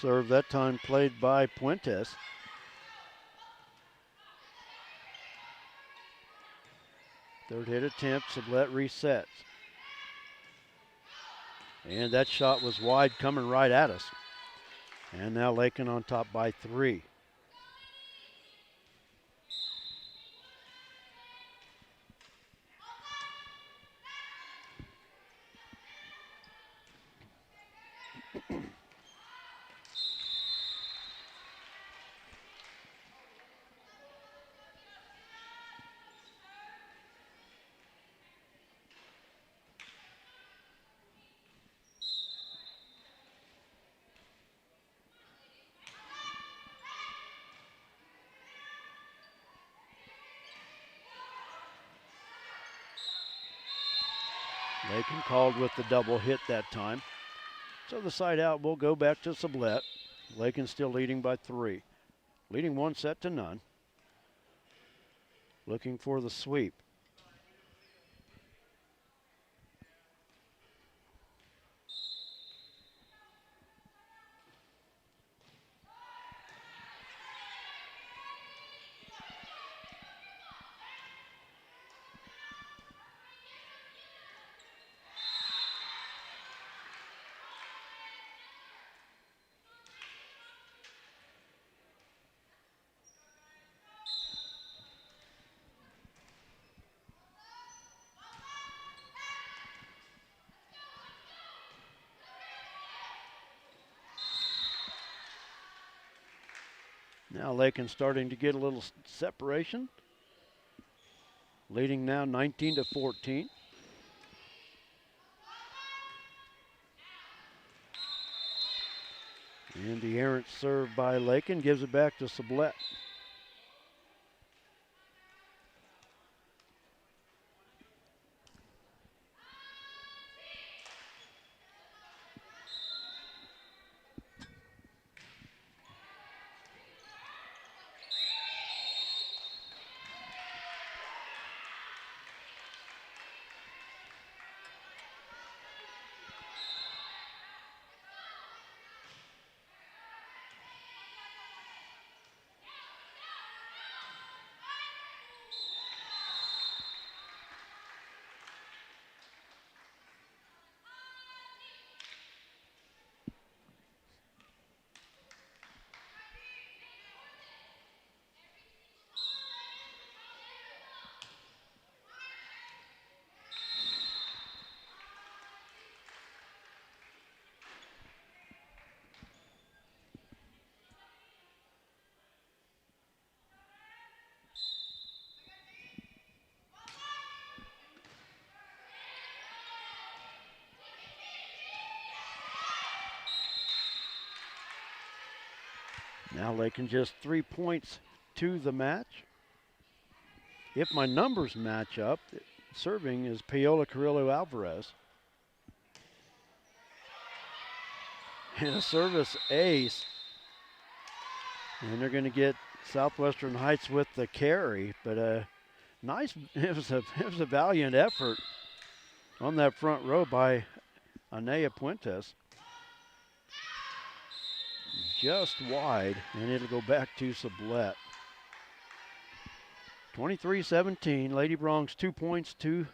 Serve that time played by Puentes. Third hit attempt, Sublette resets. And that shot was wide, coming right at us. And now Lakin on top by 3. Lakin called with the double hit that time. So the side out will go back to Sublette. Lakin still leading by 3. Leading 1-0. Looking for the sweep. Now Lakin starting to get a little separation. Leading now 19-14. And the errant serve by Lakin gives it back to Sublette. Now Lakin just 3 points to the match. If my numbers match up, serving is Paola Carrillo Alvarez. And a service ace. And they're going to get Southwestern Heights with the carry. But nice, it was a valiant effort on that front row by Anaya Puentes. Just wide, and it'll go back to Sublette. 23-17, Lady Bronx 2 points to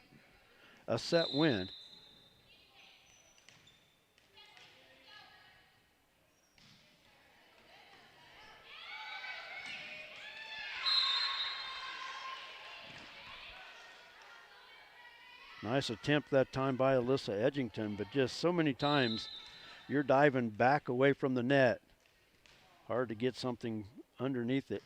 a set win. Nice attempt that time by Alyssa Edgington, but just so many times you're diving back away from the net. Hard to get something underneath it.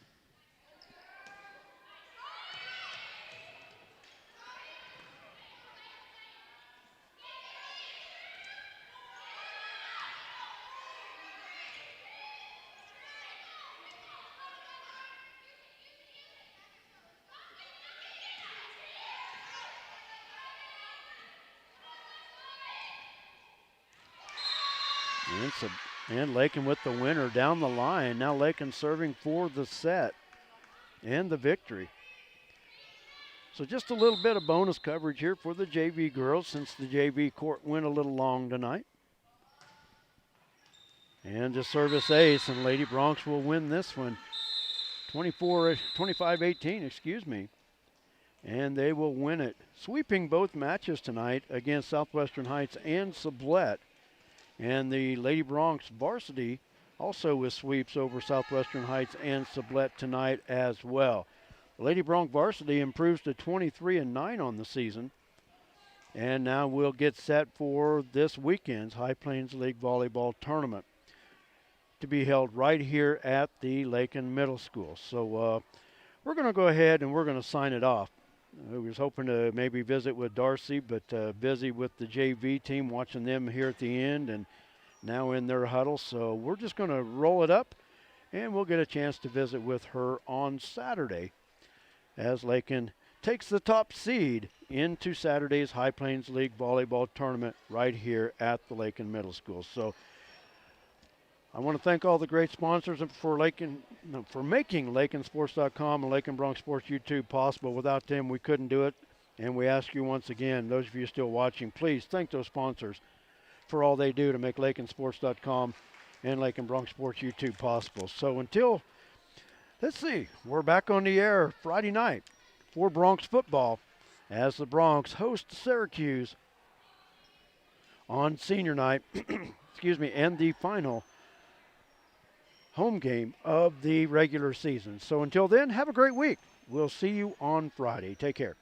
And Lakin with the winner down the line. Now Lakin serving for the set and the victory. So just a little bit of bonus coverage here for the JV girls since the JV court went a little long tonight. And the service ace, and Lady Bronx will win this one 25-18, excuse me. And they will win it, sweeping both matches tonight against Southwestern Heights and Sublette. And the Lady Bronx varsity also with sweeps over Southwestern Heights and Sublette tonight as well. The Lady Bronx varsity improves to 23-9 on the season. And now we'll get set for this weekend's High Plains League Volleyball Tournament to be held right here at the Lakin Middle School. So we're going to go ahead and we're going to sign it off. I was hoping to maybe visit with Darcy, but busy with the JV team, watching them here at the end and now in their huddle. So we're just going to roll it up, and we'll get a chance to visit with her on Saturday as Lakin takes the top seed into Saturday's High Plains League Volleyball Tournament right here at the Lakin Middle School. So I want to thank all the great sponsors for making LakinSports.com and Lakin Bronx Sports YouTube possible. Without them, we couldn't do it. And we ask you once again, those of you still watching, please thank those sponsors for all they do to make LakinSports.com and Lakin Bronx Sports YouTube possible. So until, let's see, we're back on the air Friday night for Bronx football as the Bronx host Syracuse on senior night, excuse me, and the final home game of the regular season. So until then, have a great week. We'll see you on Friday. Take care.